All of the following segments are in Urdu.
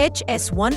HS-1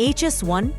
HS-1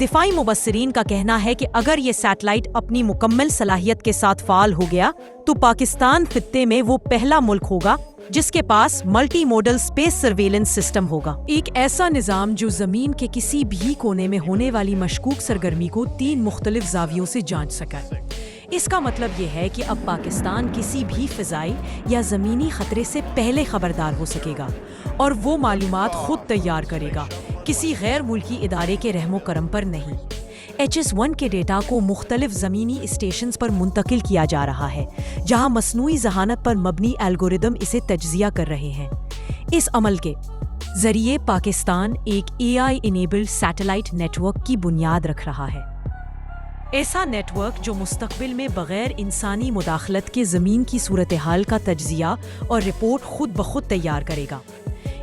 دفاعی مبصرین کا کہنا ہے کہ اگر یہ سیٹلائٹ اپنی مکمل صلاحیت کے ساتھ فعال ہو گیا تو پاکستان خطے میں وہ پہلا ملک ہوگا جس کے پاس multi modal space surveillance system ہوگا، ایک ایسا نظام جو زمین کے کسی بھی کونے میں ہونے والی مشکوک سرگرمی کو 3 مختلف زاویوں سے جانچ سکے۔ اس کا مطلب یہ ہے کہ اب پاکستان کسی بھی فضائی یا زمینی خطرے سے پہلے خبردار ہو سکے گا اور وہ معلومات خود تیار کرے گا، کسی غیر ملکی ادارے کے رحم و کرم پر نہیں۔ HS-1 کے ڈیٹا کو مختلف زمینی اسٹیشنز پر منتقل کیا جا رہا ہے جہاں مصنوعی ذہانت پر مبنی الگورتھم اسے تجزیہ کر رہے ہیں۔ اس عمل کے ذریعے پاکستان ایک AI enabled satellite network کی بنیاد رکھ رہا ہے، ایسا نیٹ ورک جو مستقبل میں بغیر انسانی مداخلت کے زمین کی صورتحال کا تجزیہ اور رپورٹ خود بخود تیار کرے گا۔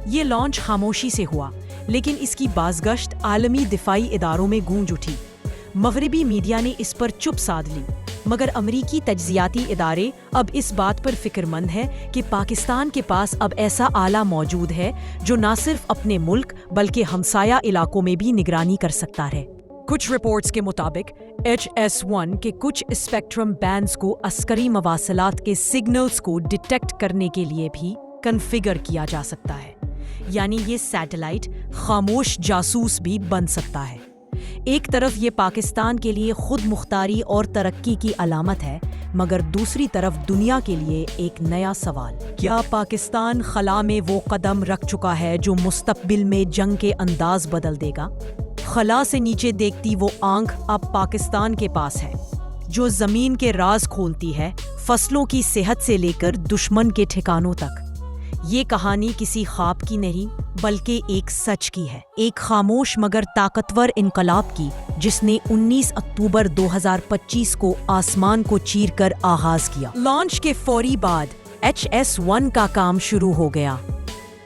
یہ لانچ خاموشی سے ہوا، لیکن اس کی بازگشت عالمی دفاعی اداروں میں گونج اٹھی۔ مغربی میڈیا نے اس پر چپ سادھ لی، مگر امریکی تجزیاتی ادارے اب اس بات پر فکر مند ہیں کہ پاکستان کے پاس اب ایسا آلہ موجود ہے جو نہ صرف اپنے ملک بلکہ ہمسایہ علاقوں میں بھی نگرانی کر سکتا ہے۔ کچھ رپورٹس کے مطابق HS-1 کے کچھ اسپیکٹرم بینڈز کو عسکری مواصلات کے سگنلز کو ڈیٹیکٹ کرنے کے لیے بھی کنفیگر کیا جا سکتا ہے، یعنی یہ سیٹلائٹ خاموش جاسوس بھی بن سکتا ہے۔ ایک طرف یہ پاکستان کے لیے خود مختاری اور ترقی کی علامت ہے، مگر دوسری طرف دنیا کے لیے ایک نیا سوال، کیا پاکستان خلا میں وہ قدم رکھ چکا ہے جو مستقبل میں جنگ کے انداز بدل دے گا؟ خلا سے نیچے دیکھتی وہ آنکھ اب پاکستان کے پاس ہے، جو زمین کے راز کھولتی ہے، فصلوں کی صحت سے لے کر دشمن کے ٹھکانوں تک۔ یہ کہانی کسی خواب کی نہیں بلکہ ایک سچ کی ہے، ایک خاموش مگر طاقتور انقلاب کی جس نے 19 اکتوبر 2025 کو آسمان کو چیر کر آغاز کیا۔ لانچ کے فوری بعد HS-1 کا کام شروع ہو گیا،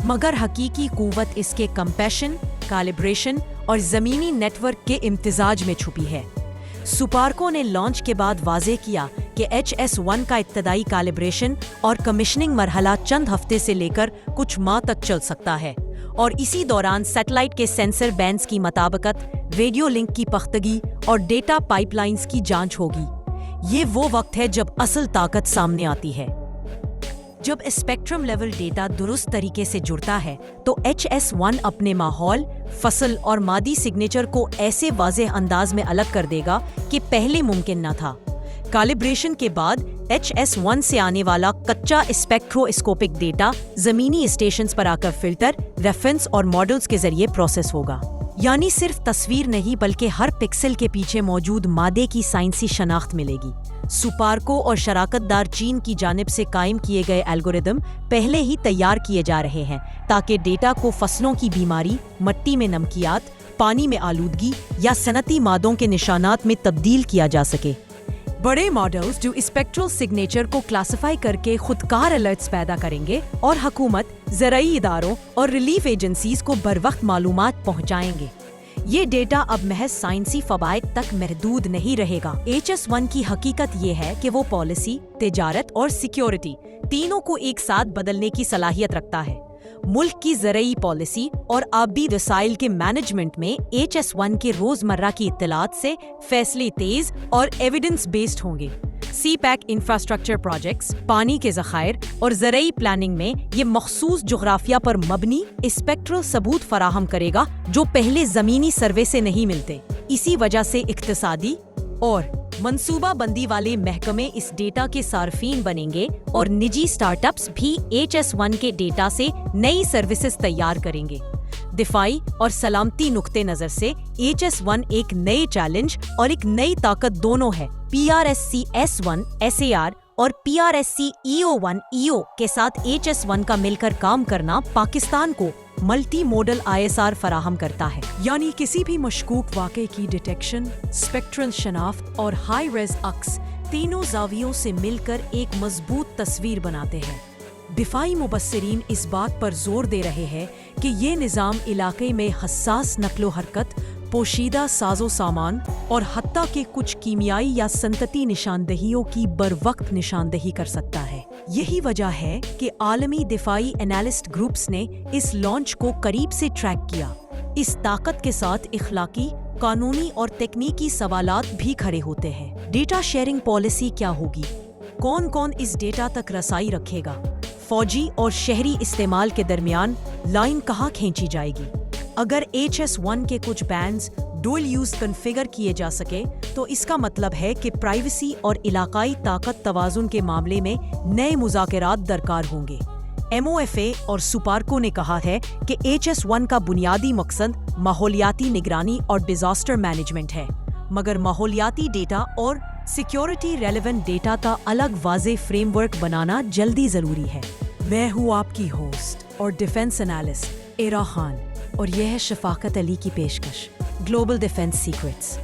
مگر حقیقی قوت اس کے کمپیشن، کیلیبریشن اور زمینی نیٹ ورک کے امتزاج میں چھپی ہے۔ سپارکو نے لانچ کے بعد واضح کیا کہ HS-1 کا ابتدائی کیلیبریشن اور کمیشننگ مرحلہ چند ہفتے سے لے کر کچھ ماہ تک چل سکتا ہے، اور اسی دوران سیٹلائٹ کے سینسر بینڈز کی مطابقت، ریڈیو لنک کی پختگی اور ڈیٹا پائپ لائنز کی جانچ ہوگی۔ یہ وہ وقت ہے جب اصل طاقت سامنے آتی ہے، جب اسپیکٹرم لیول ڈیٹا درست طریقے سے جڑتا ہے تو HS-1 اپنے ماحول، فصل اور مادی سگنیچر کو ایسے واضح انداز میں الگ کر دے گا کہ پہلے ممکن نہ تھا۔ کیلیبریشن کے بعد HS-1 سے آنے والا کچا اسپیکٹرو اسکوپک ڈیٹا زمینی اسٹیشنز پر آ کر فلٹر، ریفرنس اور ماڈلز کے ذریعے پروسیس ہوگا، یعنی صرف تصویر نہیں بلکہ ہر پکسل کے پیچھے موجود مادے کی سائنسی شناخت ملے گی۔ سپارکو اور شراکت دار چین کی جانب سے قائم کیے گئے الگورتھم پہلے ہی تیار کیے جا رہے ہیں تاکہ ڈیٹا کو فصلوں کی بیماری، مٹی میں نمکیات، پانی میں آلودگی یا صنعتی مادوں کے نشانات میں تبدیل کیا جا سکے۔ بڑے ماڈلز جو اسپیکٹرل سگنیچر کو کلاسیفائی کر کے خودکار الرٹس پیدا کریں گے اور حکومت، زرعی اداروں اور ریلیف ایجنسیز کو بروقت معلومات پہنچائیں گے۔ یہ ڈیٹا اب محض سائنسی فوائد تک محدود نہیں رہے گا۔ HS-1 کی حقیقت یہ ہے کہ وہ پالیسی، تجارت اور سیکیورٹی تینوں کو ایک ساتھ بدلنے کی صلاحیت رکھتا ہے۔ ملک کی زرعی پالیسی اور آبی وسائل کے مینجمنٹ میں HS-1 کے روزمرہ کی اطلاعات سے فیصلے تیز اور ایویڈنس بیسڈ ہوں گے۔ سی پیک انفراسٹرکچر پروجیکٹس، پانی کے ذخائر اور زرعی پلاننگ میں یہ مخصوص جغرافیہ پر مبنی اسپیکٹرل ثبوت فراہم کرے گا جو پہلے زمینی سروے سے نہیں ملتے۔ اسی وجہ سے اقتصادی اور منصوبہ بندی والے محکمے اس ڈیٹا کے صارفین بنیں گے اور نجی اسٹارٹ اپس بھی HS-1 کے ڈیٹا سے نئی سروسز تیار کریں گے۔ دفاعی اور سلامتی نقطہ نظر سے HS-1 ایک نئے چیلنج اور ایک نئی طاقت دونوں ہے۔ PRSC S1 SAR اور PRSC EO1 EO کے ساتھ HS-1 کا مل کر کام کرنا پاکستان کو ملٹی موڈل ISR فراہم کرتا ہے، یعنی کسی بھی مشکوک واقعے کی ڈیٹیکشن، اسپیکٹرل شناخت اور ہائی ریز عکس تینوں زاویوں سے مل کر ایک مضبوط تصویر بناتے ہیں۔ دفاعی مبصرین اس بات پر زور دے رہے ہیں کہ یہ نظام علاقے میں حساس نقل و حرکت، پوشیدہ ساز و سامان اور حتیٰ کہ کچھ کیمیائی یا صنعتی نشاندہیوں کی بروقت نشاندہی کر سکتا ہے۔ یہی وجہ ہے کہ عالمی دفاعی انالسٹ گروپس نے اس لانچ کو قریب سے ٹریک کیا۔ اس طاقت کے ساتھ اخلاقی، قانونی اور تکنیکی سوالات بھی کھڑے ہوتے ہیں۔ ڈیٹا شیئرنگ پالیسی کیا ہوگی؟ کون کون اس ڈیٹا تک رسائی رکھے گا؟ فوجی اور شہری استعمال کے درمیان لائن کہاں کھینچی جائے گی؟ اگر HS-1 کے کچھ بینڈز ڈوئل یوز کنفیگر کیے جا سکے تو اس کا مطلب ہے کہ پرائیویسی اور علاقائی طاقت توازن کے معاملے میں نئے مذاکرات درکار ہوں گے۔ MOFA اور سپارکو نے کہا ہے کہ HS-1 کا بنیادی مقصد ماحولیاتی نگرانی اور ڈیزاسٹر مینجمنٹ ہے، مگر ماحولیاتی ڈیٹا اور سیکیورٹی ریلیونٹ ڈیٹا کا الگ واضح فریم ورک بنانا جلدی ضروری ہے۔ میں ہوں آپ کی ہوسٹ اور ڈیفنس انالسٹ ایرا خان، اور یہ ہے شفاقت علی کی پیشکش گلوبل ڈیفنس سیکرٹس۔